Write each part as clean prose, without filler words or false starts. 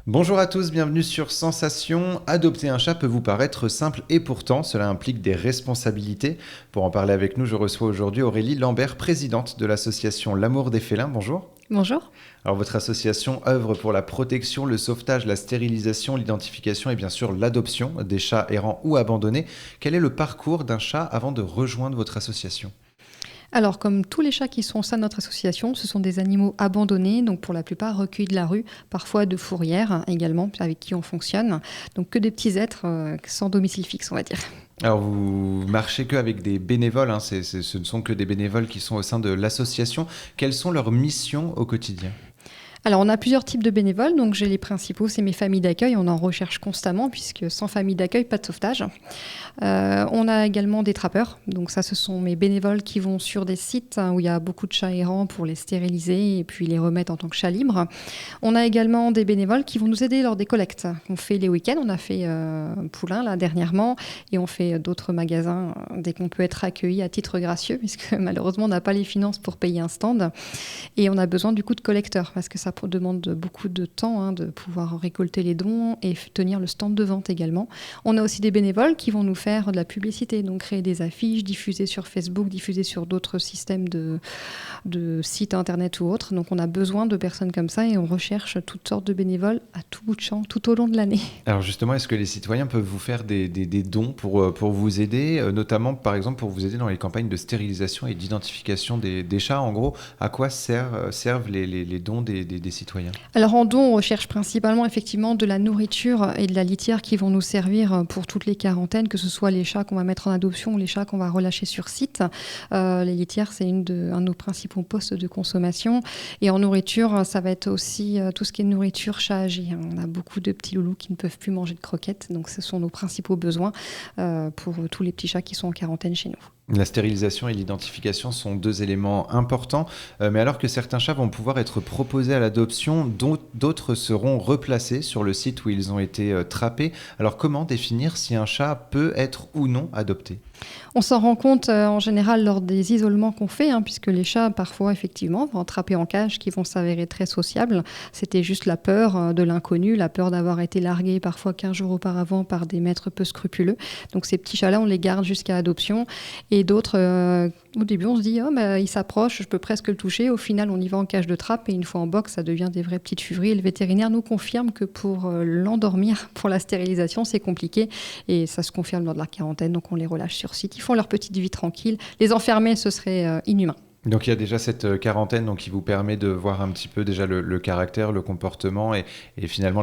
Bonjour à tous, bienvenue sur Sensation. Adopter un chat peut vous paraître simple et pourtant cela implique des responsabilités. Pour en parler avec nous, je reçois aujourd'hui Aurélie Lambert, présidente de l'association L'Amour des Félins. Bonjour. Bonjour. Alors votre association œuvre pour la protection, le sauvetage, la stérilisation, l'identification et bien sûr l'adoption des chats errants ou abandonnés. Quel est le parcours d'un chat avant de rejoindre votre association ? Alors, comme tous les chats qui sont au sein de notre association, ce sont des animaux abandonnés, donc pour la plupart recueillis de la rue, parfois de fourrière également, avec qui on fonctionne. Donc que des petits êtres sans domicile fixe, on va dire. Alors vous marchez qu'avec des bénévoles, hein, ce ne sont que des bénévoles qui sont au sein de l'association. Quelles sont leurs missions au quotidien ? Alors, on a plusieurs types de bénévoles. Donc, j'ai les principaux, c'est mes familles d'accueil. On en recherche constamment, puisque sans famille d'accueil, pas de sauvetage. On a également des trappeurs. Donc, ça, ce sont mes bénévoles qui vont sur des sites où il y a beaucoup de chats errants pour les stériliser et puis les remettre en tant que chats libres. On a également des bénévoles qui vont nous aider lors des collectes. On fait les week-ends. On a fait Poulain, là, dernièrement. Et on fait d'autres magasins dès qu'on peut être accueilli à titre gracieux, puisque malheureusement, on n'a pas les finances pour payer un stand. Et on a besoin, du coup, de collecteurs, parce que ça demande beaucoup de temps de pouvoir récolter les dons et tenir le stand de vente également. On a aussi des bénévoles qui vont nous faire de la publicité, donc créer des affiches, diffuser sur Facebook, diffuser sur d'autres systèmes de sites internet ou autres. Donc on a besoin de personnes comme ça et on recherche toutes sortes de bénévoles à tout bout de champ, tout au long de l'année. Alors justement, est-ce que les citoyens peuvent vous faire des dons pour vous aider, notamment par exemple pour vous aider dans les campagnes de stérilisation et d'identification des chats? En gros, à quoi servent les dons des citoyens? Alors en don, on recherche principalement effectivement de la nourriture et de la litière qui vont nous servir pour toutes les quarantaines, que ce soit les chats qu'on va mettre en adoption ou les chats qu'on va relâcher sur site. Les litières, c'est un de nos principaux postes de consommation. Et en nourriture, ça va être aussi tout ce qui est nourriture chat âgé. On a beaucoup de petits loulous qui ne peuvent plus manger de croquettes, donc ce sont nos principaux besoins pour tous les petits chats qui sont en quarantaine chez nous. La stérilisation et l'identification sont deux éléments importants, mais alors que certains chats vont pouvoir être proposés à l'adoption, d'autres seront replacés sur le site où ils ont été trappés. Alors comment définir si un chat peut être ou non adopté ? On s'en rend compte en général lors des isolements qu'on fait, puisque les chats, parfois, effectivement, vont attraper en cage, qui vont s'avérer très sociables. C'était juste la peur de l'inconnu, la peur d'avoir été largués parfois 15 jours auparavant par des maîtres peu scrupuleux. Donc ces petits chats-là, on les garde jusqu'à adoption. Et d'autres, au début, on se dit, il s'approche, je peux presque le toucher. Au final, on y va en cage de trappe et une fois en box, ça devient des vraies petites furies. Et le vétérinaire nous confirme que pour l'endormir, pour la stérilisation, c'est compliqué. Et ça se confirme lors de la quarantaine, donc on les relâche sur site. Ils font leur petite vie tranquille. Les enfermer, ce serait inhumain. Donc il y a déjà cette quarantaine qui vous permet de voir un petit peu déjà le caractère, le comportement et finalement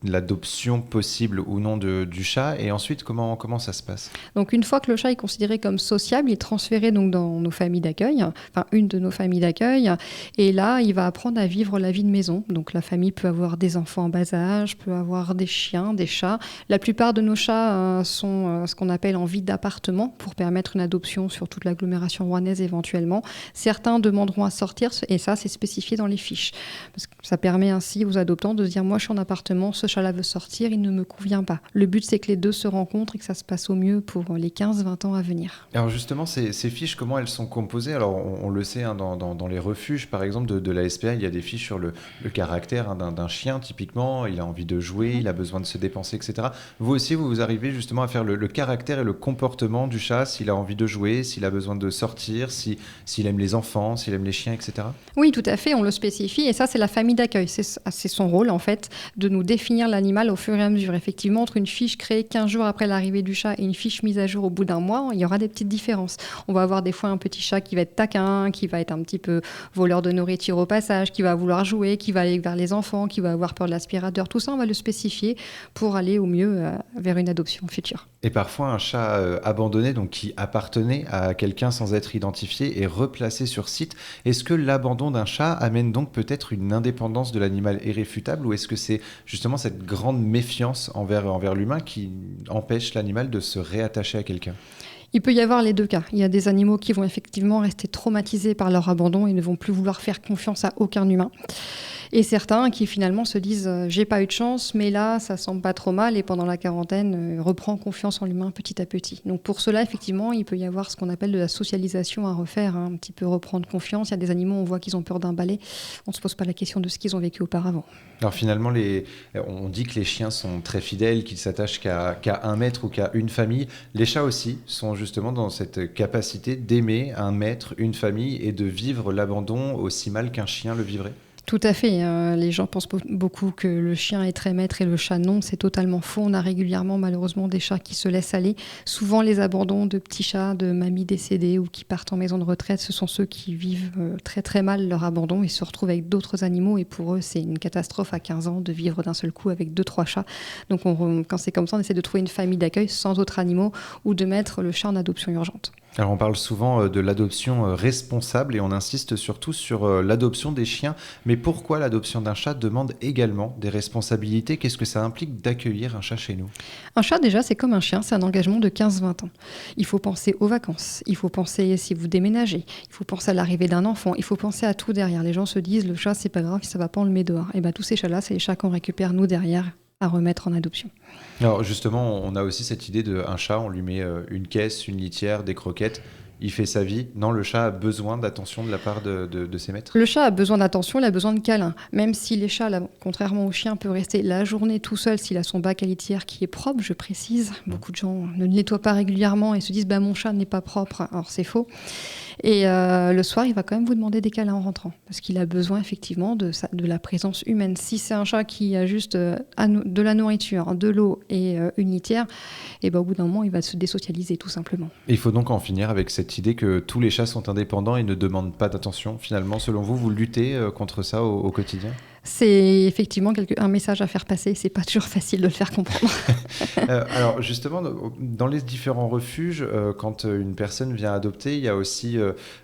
l'adoption possible ou non du chat. Et ensuite, comment ça se passe ? Donc une fois que le chat est considéré comme sociable, il est transféré donc dans nos familles d'accueil, enfin une de nos familles d'accueil. Et là, il va apprendre à vivre la vie de maison. Donc la famille peut avoir des enfants en bas âge, peut avoir des chiens, des chats. La plupart de nos chats sont ce qu'on appelle en vie d'appartement pour permettre une adoption sur toute l'agglomération rouennaise éventuellement. Certains demanderont à sortir et ça, c'est spécifié dans les fiches. Parce que ça permet ainsi aux adoptants de se dire « moi, je suis en appartement, ce chat-là veut sortir, il ne me convient pas ». Le but, c'est que les deux se rencontrent et que ça se passe au mieux pour les 15-20 ans à venir. Alors justement, ces fiches, comment elles sont composées ? Alors on le sait, dans les refuges, par exemple, de la SPA, il y a des fiches sur le caractère d'un chien, typiquement. Il a envie de jouer, il a besoin de se dépenser, etc. Vous aussi, vous arrivez justement à faire le caractère et le comportement du chat, s'il a envie de jouer, s'il a besoin de sortir, s'il aime les enfants, s'il aime les chiens, etc. Oui, tout à fait, on le spécifie. Et ça, c'est la famille d'accueil. C'est son rôle, en fait, de nous définir l'animal au fur et à mesure. Effectivement, entre une fiche créée 15 jours après l'arrivée du chat et une fiche mise à jour au bout d'un mois, il y aura des petites différences. On va avoir des fois un petit chat qui va être taquin, qui va être un petit peu voleur de nourriture au passage, qui va vouloir jouer, qui va aller vers les enfants, qui va avoir peur de l'aspirateur. Tout ça, on va le spécifier pour aller au mieux vers une adoption future. Et parfois, un chat abandonné, donc qui appartenait à quelqu'un sans être identifié, est replacé sur site. Est-ce que l'abandon d'un chat amène donc peut-être une indépendance de l'animal irréfutable, ou est-ce que c'est justement cette grande méfiance envers l'humain qui empêche l'animal de se réattacher à quelqu'un ? Il peut y avoir les deux cas. Il y a des animaux qui vont effectivement rester traumatisés par leur abandon et ne vont plus vouloir faire confiance à aucun humain. Et certains qui finalement se disent j'ai pas eu de chance, mais là ça semble pas trop mal et pendant la quarantaine reprend confiance en l'humain petit à petit. Donc pour cela effectivement il peut y avoir ce qu'on appelle de la socialisation à refaire, hein, un petit peu reprendre confiance. Il y a des animaux on voit qu'ils ont peur d'un balai, on se pose pas la question de ce qu'ils ont vécu auparavant. Alors finalement, on dit que les chiens sont très fidèles, qu'ils s'attachent qu'à un maître ou qu'à une famille. Les chats aussi sont justement dans cette capacité d'aimer un maître, une famille et de vivre l'abandon aussi mal qu'un chien le vivrait. Tout à fait. Les gens pensent beaucoup que le chien est très maître et le chat non. C'est totalement faux. On a régulièrement, malheureusement, des chats qui se laissent aller. Souvent, les abandons de petits chats, de mamies décédées ou qui partent en maison de retraite, ce sont ceux qui vivent très très mal leur abandon. Ils se retrouvent avec d'autres animaux et pour eux, c'est une catastrophe à 15 ans de vivre d'un seul coup avec 2-3 chats. Donc, quand c'est comme ça, on essaie de trouver une famille d'accueil sans autres animaux ou de mettre le chat en adoption urgente. Alors on parle souvent de l'adoption responsable et on insiste surtout sur l'adoption des chiens. Mais pourquoi l'adoption d'un chat demande également des responsabilités? Qu'est-ce que ça implique d'accueillir un chat chez nous? Un chat, déjà, c'est comme un chien, c'est un engagement de 15-20 ans. Il faut penser aux vacances, il faut penser si vous déménagez, il faut penser à l'arrivée d'un enfant, il faut penser à tout derrière. Les gens se disent, le chat, c'est pas grave, si ça va pas, on le met dehors. Et bien tous ces chats-là, c'est les chats qu'on récupère, nous, derrière, à remettre en adoption. Alors justement, on a aussi cette idée d'un chat, on lui met une caisse, une litière, des croquettes, il fait sa vie. Non, le chat a besoin d'attention de la part de ses maîtres. Le chat a besoin d'attention, il a besoin de câlins. Même si les chats, là, contrairement aux chiens, peut rester la journée tout seul s'il a son bac à litière qui est propre, je précise. Beaucoup de gens ne le nettoient pas régulièrement et se disent mon chat n'est pas propre. Alors c'est faux. Et le soir, il va quand même vous demander des câlins en rentrant, parce qu'il a besoin effectivement de la présence humaine. Si c'est un chat qui a juste de la nourriture, de l'eau et une litière, et au bout d'un moment, il va se désocialiser tout simplement. Et il faut donc en finir avec cette idée que tous les chats sont indépendants et ne demandent pas d'attention. Finalement, selon vous, vous luttez contre ça au quotidien? C'est effectivement un message à faire passer. C'est pas toujours facile de le faire comprendre. Alors justement, dans les différents refuges, quand une personne vient adopter, il y a aussi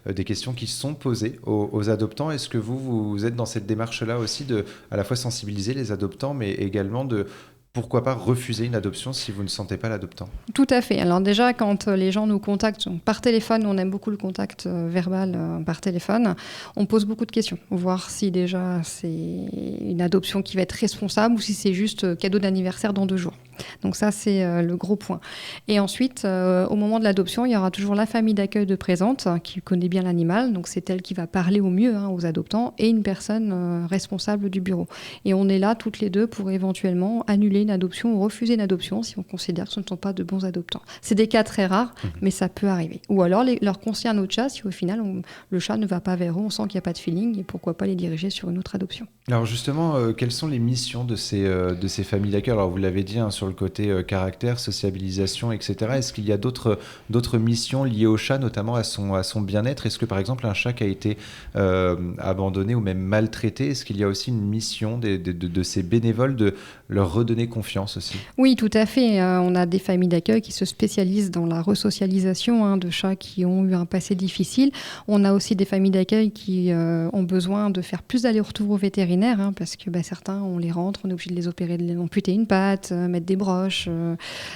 des questions qui sont posées aux adoptants. Est-ce que vous êtes dans cette démarche-là aussi de à la fois sensibiliser les adoptants, mais également de pourquoi pas refuser une adoption si vous ne sentez pas l'adoptant? Tout à fait. Alors déjà, quand les gens nous contactent par téléphone, on aime beaucoup le contact verbal par téléphone, on pose beaucoup de questions. Voir si déjà c'est une adoption qui va être responsable ou si c'est juste cadeau d'anniversaire dans 2 jours. Donc ça, c'est le gros point. Et ensuite, au moment de l'adoption, il y aura toujours la famille d'accueil de présente qui connaît bien l'animal. Donc c'est elle qui va parler au mieux aux adoptants et une personne responsable du bureau. Et on est là toutes les deux pour éventuellement annuler une adoption ou refuser une adoption si on considère que ce ne sont pas de bons adoptants. C'est des cas très rares, mais ça peut arriver. Ou alors leur conseiller un autre chat si au final le chat ne va pas vers eux, on sent qu'il n'y a pas de feeling et pourquoi pas les diriger sur une autre adoption. Alors justement, quelles sont les missions de ces familles d'accueil? Alors vous l'avez dit sur le côté caractère, sociabilisation, etc. Est-ce qu'il y a d'autres missions liées au chat, notamment à son bien-être? Est-ce que par exemple un chat qui a été abandonné ou même maltraité, est-ce qu'il y a aussi une mission de ces bénévoles de leur redonner confiance aussi? Oui, tout à fait. On a des familles d'accueil qui se spécialisent dans la resocialisation de chats qui ont eu un passé difficile. On a aussi des familles d'accueil qui ont besoin de faire plus d'allers-retours au vétérinaire parce que certains, on les rentre, on est obligé de les opérer, de les amputer une patte, mettre des broches.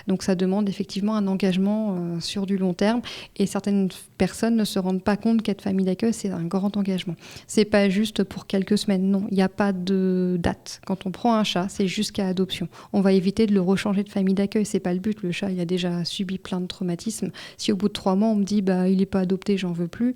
Donc ça demande effectivement un engagement sur du long terme et certaines personnes ne se rendent pas compte qu'être famille d'accueil, c'est un grand engagement. C'est pas juste pour quelques semaines, non. Il n'y a pas de date. Quand on prend un chat, c'est jusqu'à adoption. On va éviter de le rechanger de famille d'accueil, c'est pas le but. Le chat, il a déjà subi plein de traumatismes. Si au bout de 3 mois, on me dit il n'est pas adopté, j'en veux plus,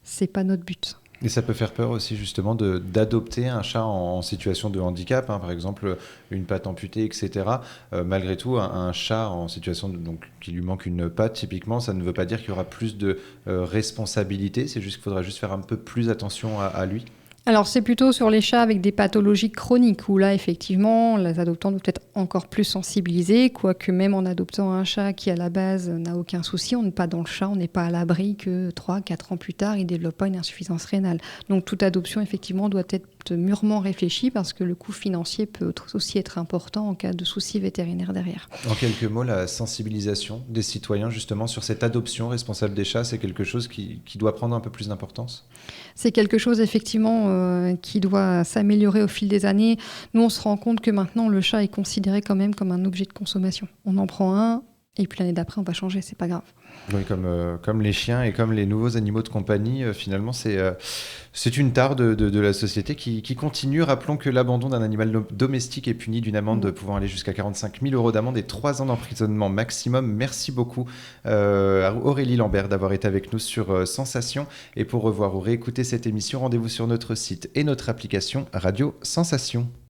c'est pas notre but. Et ça peut faire peur aussi justement d'adopter un chat en situation de handicap, par exemple une patte amputée, etc. Malgré tout, un chat en situation donc qui lui manque une patte, typiquement, ça ne veut pas dire qu'il y aura plus de responsabilité, c'est juste qu'il faudra juste faire un peu plus attention à lui. Alors c'est plutôt sur les chats avec des pathologies chroniques où là effectivement les adoptants doivent être encore plus sensibilisés, quoique même en adoptant un chat qui à la base n'a aucun souci, on n'est pas dans le chat, on n'est pas à l'abri que 3-4 ans plus tard il ne développe pas une insuffisance rénale. Donc toute adoption effectivement doit être mûrement réfléchie parce que le coût financier peut aussi être important en cas de soucis vétérinaires derrière. En quelques mots, la sensibilisation des citoyens justement sur cette adoption responsable des chats, c'est quelque chose qui doit prendre un peu plus d'importance? C'est quelque chose effectivement qui doit s'améliorer au fil des années. Nous, on se rend compte que maintenant, le chat est considéré quand même comme un objet de consommation. On en prend un Et puis l'année d'après, on va changer, c'est pas grave. Oui, comme les chiens et comme les nouveaux animaux de compagnie, finalement, c'est une tare de la société qui continue. Rappelons que l'abandon d'un animal domestique est puni d'une amende pouvant aller jusqu'à 45 000 euros d'amende et 3 ans d'emprisonnement maximum. Merci beaucoup à Aurélie Lambert d'avoir été avec nous sur Sensation. Et pour revoir ou réécouter cette émission, rendez-vous sur notre site et notre application Radio Sensation.